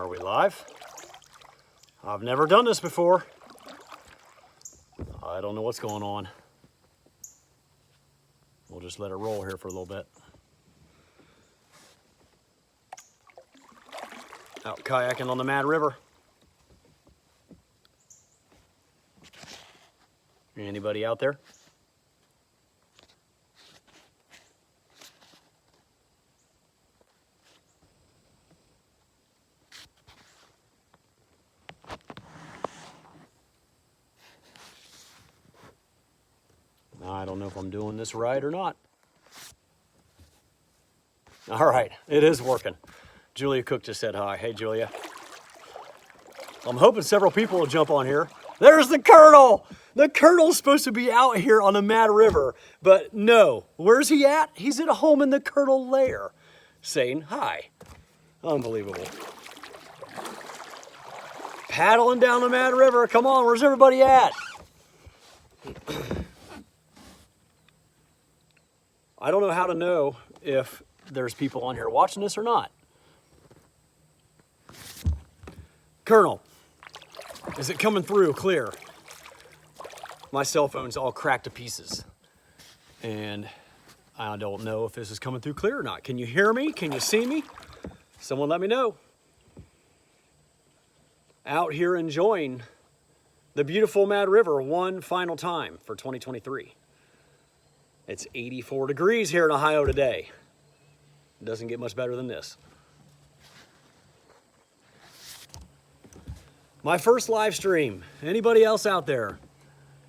Are we live? I've never done this before. I don't know what's going on. We'll just let it roll here for a little bit. Out kayaking on the Mad River. Anybody out there? I don't know if I'm doing this right or not. All right, it is working. Julia Cook just said hi. Hey, Julia. I'm hoping several people will jump on here. There's the Colonel! The Colonel's supposed to be out here on the Mad River, but no. Where's he at? He's at home in the Colonel lair, saying hi. Unbelievable. Paddling down the Mad River. Come on, where's everybody at? I don't know how to know if there's people on here watching this or not. Colonel, is it coming through clear? My cell phone's all cracked to pieces. And I don't know if this is coming through clear or not. Can you hear me? Can you see me? Someone let me know. Out here enjoying the beautiful Mad River one final time for 2023. It's 84 degrees here in Ohio today. It doesn't get much better than this. My first live stream. Anybody else out there?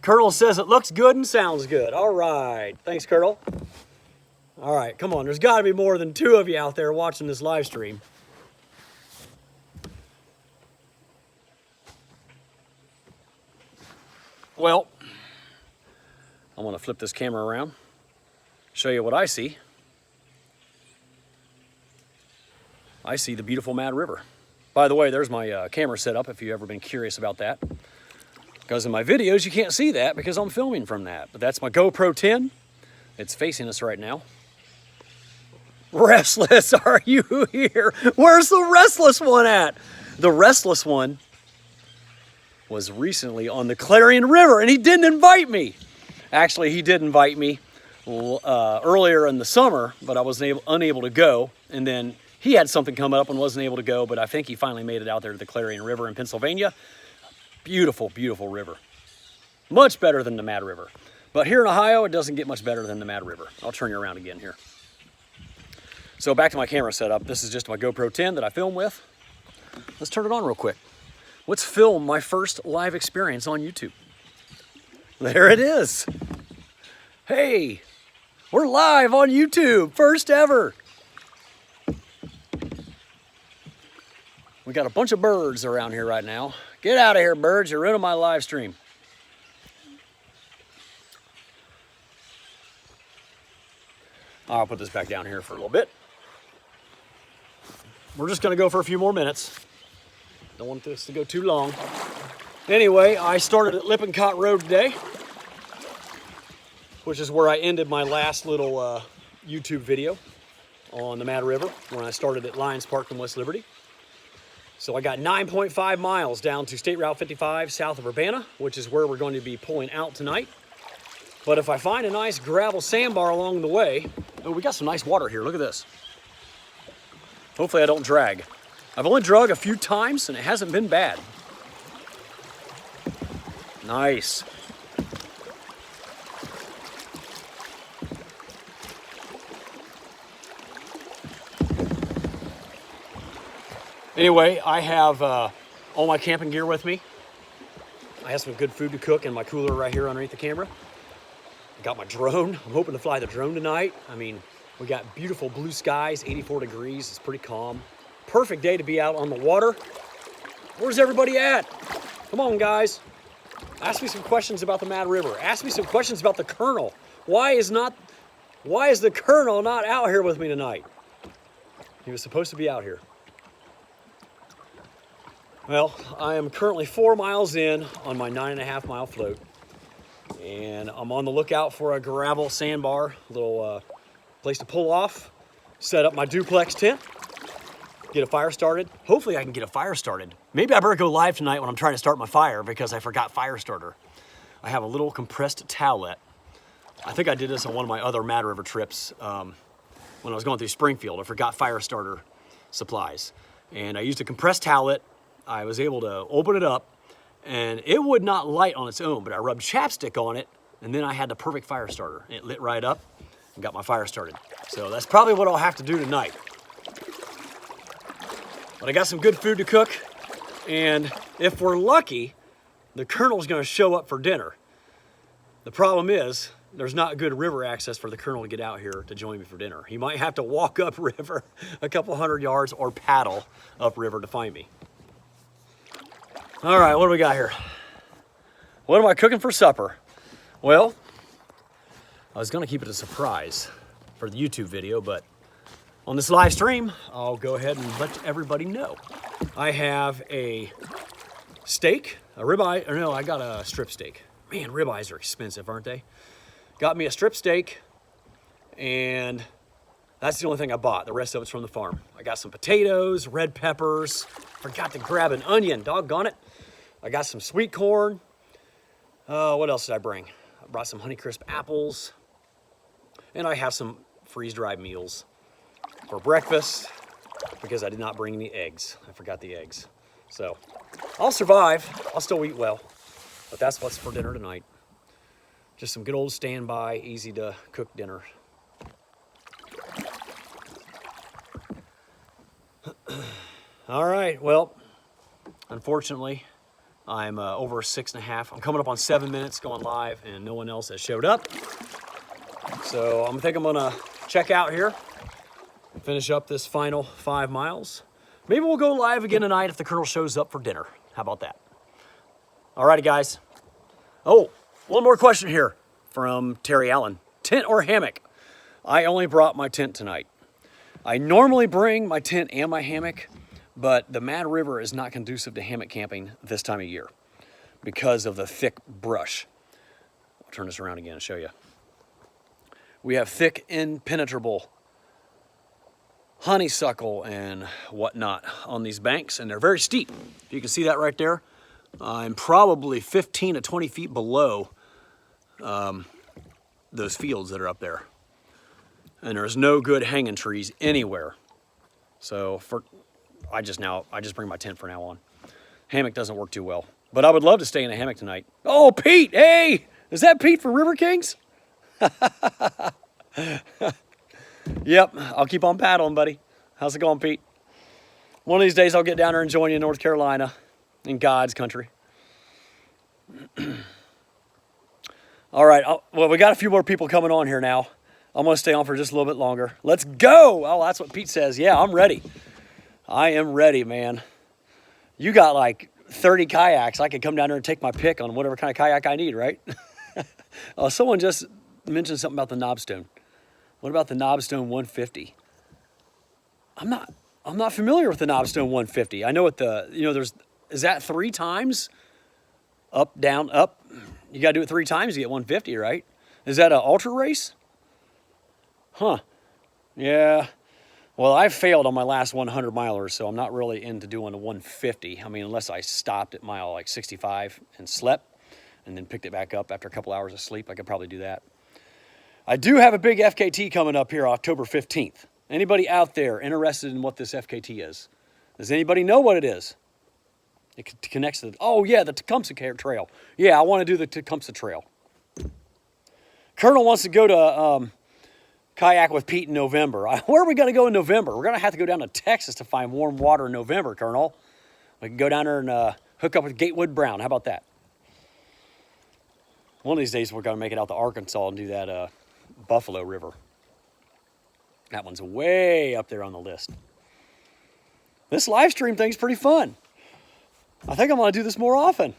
Colonel says it looks good and sounds good. All right. Thanks, Colonel. All right, come on. There's got to be more than 2 of you out there watching this live stream. Well, I'm going to flip this camera around, show you what I see. I see the beautiful Mad River. By the way, there's my camera setup if you've ever been curious about that. Because in my videos, you can't see that because I'm filming from that. But that's my GoPro 10. It's facing us right now. Restless, are you here? Where's the restless one at? The restless one was recently on the Clarion River and he didn't invite me. Actually, he did invite me earlier in the summer, but I was unable to go. And then he had something come up and wasn't able to go, but I think he finally made it out there to the Clarion River in Pennsylvania. Beautiful, beautiful river. Much better than the Mad River. But here in Ohio, it doesn't get much better than the Mad River. I'll turn you around again here. So back to my camera setup. This is just my GoPro 10 that I film with. Let's turn it on real quick. Let's film my first live experience on YouTube. There it is. Hey, we're live on YouTube. First ever. We got a bunch of birds around here right now. Get out of here, birds. You're ruining my live stream. I'll put this back down here for a little bit. We're just going to go for a few more minutes. Don't want this to go too long. Anyway, I started at Lippincott Road today, which is where I ended my last little YouTube video on the Mad River when I started at Lions Park in West Liberty. So I got 9.5 miles down to State Route 55 south of Urbana, which is where we're going to be pulling out tonight. But if I find a nice gravel sandbar along the way, oh, we got some nice water here. Look at this. Hopefully I don't drag. I've only drug a few times and it hasn't been bad. Nice. Anyway, I have all my camping gear with me. I have some good food to cook in my cooler right here underneath the camera. I got my drone. I'm hoping to fly the drone tonight. I mean, we got beautiful blue skies, 84 degrees. It's pretty calm. Perfect day to be out on the water. Where's everybody at? Come on, guys. Ask me some questions about the Mad River. Ask me some questions about the Colonel. Why is the Colonel not out here with me tonight? He was supposed to be out here. Well, I am currently 4 miles in on my 9.5 mile float. And I'm on the lookout for a gravel sandbar, a little place to pull off, set up my duplex tent. get a fire started. Hopefully I can get a fire started. Maybe I better go live tonight when I'm trying to start my fire because I forgot fire starter. I have a little compressed towelette. I think I did this on one of my other Mad River trips when I was going through Springfield. I forgot fire starter supplies. And I used a compressed towelette. I was able to open it up and it would not light on its own, but I rubbed chapstick on it and then I had the perfect fire starter. It lit right up and got my fire started. So that's probably what I'll have to do tonight. But I got some good food to cook, and if we're lucky, the Colonel's gonna show up for dinner. The problem is, there's not good river access for the Colonel to get out here to join me for dinner. He might have to walk up river a couple hundred yards or paddle up river to find me. All right, what do we got here? What am I cooking for supper? Well, I was gonna keep it a surprise for the YouTube video, but on this live stream, I'll go ahead and let everybody know. I have a steak, a ribeye, or no, I got a strip steak. Man, ribeyes are expensive, aren't they? Got me a strip steak, and that's the only thing I bought. The rest of it's from the farm. I got some potatoes, red peppers. Forgot to grab an onion, doggone it. I got some sweet corn. What else did I bring? I brought some Honeycrisp apples, and I have some freeze-dried meals for breakfast because I did not bring any eggs. I forgot the eggs. So I'll survive. I'll still eat well. But that's what's for dinner tonight. Just some good old standby, easy to cook dinner. All right, well, unfortunately, I'm over 6.5. I'm coming up on 7 minutes going live and no one else has showed up. So I think I'm gonna check out here. Finish up this final 5 miles. Maybe we'll go live again tonight if the Colonel shows up for dinner. How about that? Alrighty, guys. Oh, one more question here from Terry Allen. Tent or hammock? I only brought my tent tonight. I normally bring my tent and my hammock, but the Mad River is not conducive to hammock camping this time of year because of the thick brush. I'll turn this around again and show you. We have thick, impenetrable honeysuckle and whatnot on these banks, and they're very steep. You can see that right there. I'm probably 15 to 20 feet below those fields that are up there. And there's no good hanging trees anywhere. So I just bring my tent for now on. Hammock doesn't work too well. But I would love to stay in a hammock tonight. Oh, Pete, hey! Is that Pete for River Kings? Yep, I'll keep on paddling, buddy. How's it going, Pete? One of these days I'll get down there and join you in North Carolina, in God's country. All right, well, we got a few more people coming on here now. I'm gonna stay on for just a little bit longer. Let's go! Oh, that's what Pete says. Yeah, I'm ready. I am ready, man. You got like 30 kayaks. I could come down there and take my pick on whatever kind of kayak I need, right? Someone just mentioned something about the knobstone. What about the knobstone 150? I'm not familiar with the knobstone 150. I know what is that 3 times? Up, down, up. You gotta do it 3 times to get 150, right? Is that an ultra race? Huh. Yeah. Well, I failed on my last 100 milers, so I'm not really into doing a 150. I mean, unless I stopped at mile like 65 and slept and then picked it back up after a couple hours of sleep, I could probably do that. I do have a big FKT coming up here October 15th. Anybody out there interested in what this FKT is? Does anybody know what it is? It connects to oh yeah, the Tecumseh Trail. Yeah, I want to do the Tecumseh Trail. Colonel wants to go to kayak with Pete in November. Where are we going to go in November? We're going to have to go down to Texas to find warm water in November, Colonel. We can go down there and hook up with Gatewood Brown. How about that? One of these days we're going to make it out to Arkansas and do that Buffalo River. That one's way up there on the list. This live stream thing's pretty fun. I think I'm going to do this more often.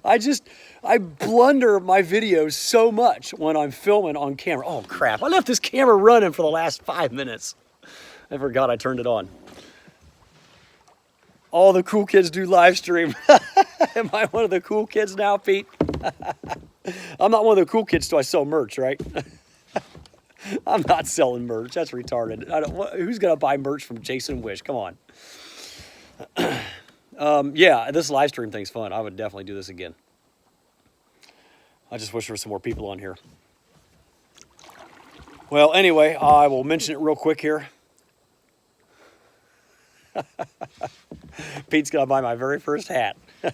I blunder my videos so much when I'm filming on camera. Oh crap, I left this camera running for the last 5 minutes. I forgot I turned it on. All the cool kids do live stream. Am I one of the cool kids now, Pete? I'm not one of the cool kids till I sell merch, right? I'm not selling merch. That's retarded. Who's going to buy merch from Jason Wish? Come on. Yeah, this live stream thing's fun. I would definitely do this again. I just wish there were some more people on here. Well, anyway, I will mention it real quick here. Pete's going to buy my very first hat. How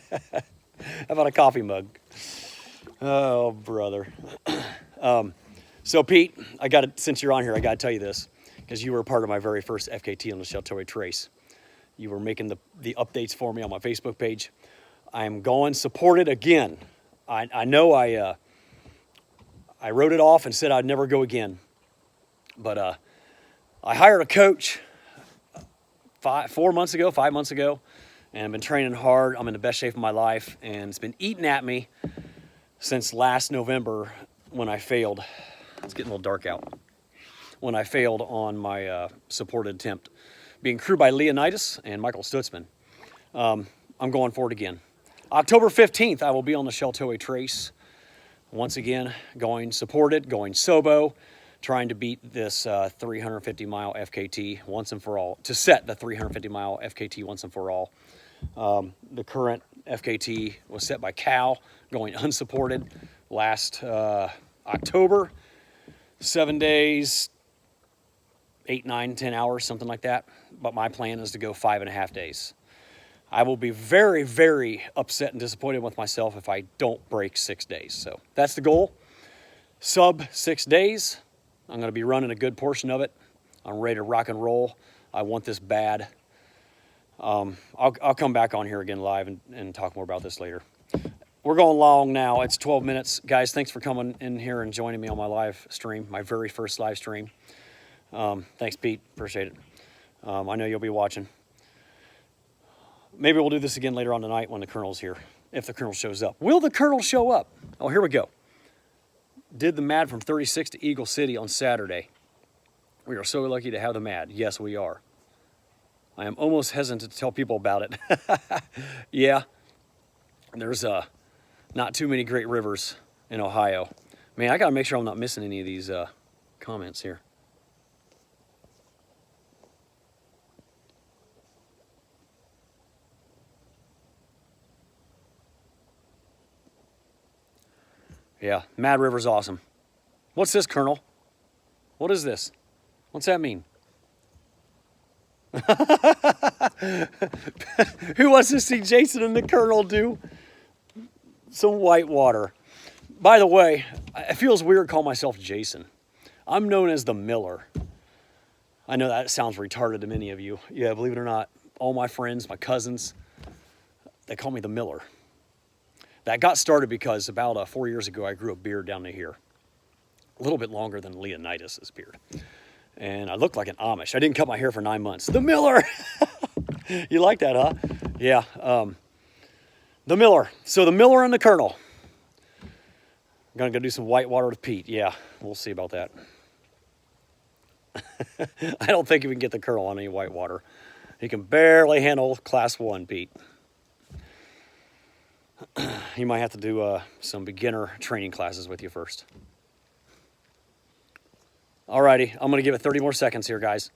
about a coffee mug? Oh, brother. So, Pete, since you're on here, I got to tell you this, because you were a part of my very first FKT on the Shelterway Trace. You were making the updates for me on my Facebook page. I'm going supported again. I know I wrote it off and said I'd never go again. But I hired a coach 5 months ago, and I've been training hard. I'm in the best shape of my life, and it's been eating at me since last November when I failed. It's getting a little dark out. When I failed on my supported attempt, being crewed by Leonidas and Michael Stutzman. I'm going for it again. October 15th, I will be on the Shelterway Trace. Once again, going supported, going Sobo, trying to beat this 350-mile FKT once and for all, to set the 350-mile FKT once and for all. The current FKT was set by Cal, going unsupported last October. 7 days, 8, 9, 10 hours, something like that. But my plan is to go 5.5 days. I will be very, very upset and disappointed with myself if I don't break 6 days. So that's the goal. Sub 6 days. I'm going to be running a good portion of it. I'm ready to rock and roll. I want this bad. I'll come back on here again live and talk more about this later. We're going long now. It's 12 minutes. Guys, thanks for coming in here and joining me on my live stream, my very first live stream. Thanks, Pete. Appreciate it. I know you'll be watching. Maybe we'll do this again later on tonight when the Colonel's here, if the Colonel shows up. Will the Colonel show up? Oh, here we go. Did the MAD from 36 to Eagle City on Saturday. We are so lucky to have the MAD. Yes, we are. I am almost hesitant to tell people about it. Yeah, there's not too many great rivers in Ohio. Man, I got to make sure I'm not missing any of these comments here. Yeah, Mad River's awesome. What's this, Colonel? What is this? What's that mean? Who wants to see Jason and the Colonel do some white water? By the way, it feels weird calling myself Jason. I'm known as the Miller. I know that sounds retarded to many of you. Yeah, believe it or not, all my friends, my cousins, they call me the Miller. That got started because about 4 years ago, I grew a beard down to here. A little bit longer than Leonidas' beard. And I looked like an Amish. I didn't cut my hair for 9 months. The Miller! You like that, huh? Yeah. The Miller. So the Miller and the Colonel. I'm going to go do some white water with Pete. Yeah, we'll see about that. I don't think you can get the Colonel on any white water. He can barely handle Class 1, Pete. You might have to do some beginner training classes with you first. Alrighty, I'm going to give it 30 more seconds here, guys.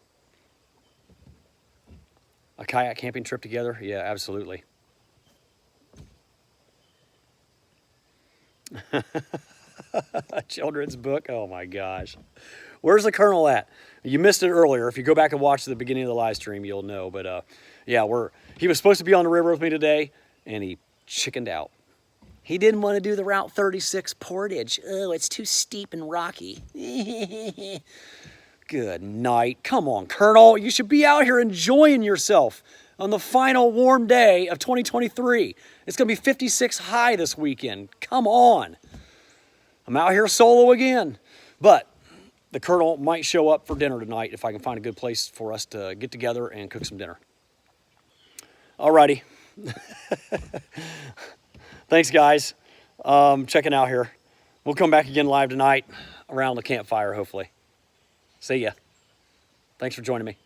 A kayak camping trip together? Yeah, absolutely. A children's book? Oh my gosh. Where's the Colonel at? You missed it earlier. If you go back and watch the beginning of the live stream, you'll know. But yeah, he was supposed to be on the river with me today, and he chickened out. He didn't want to do the Route 36 portage. Oh, it's too steep and rocky. Good night. Come on, Colonel. You should be out here enjoying yourself on the final warm day of 2023. It's going to be 56 high this weekend. Come on. I'm out here solo again. But the Colonel might show up for dinner tonight if I can find a good place for us to get together and cook some dinner. Alrighty. Thanks, guys. Checking out here. We'll come back again live tonight around the campfire, hopefully. See ya. Thanks for joining me.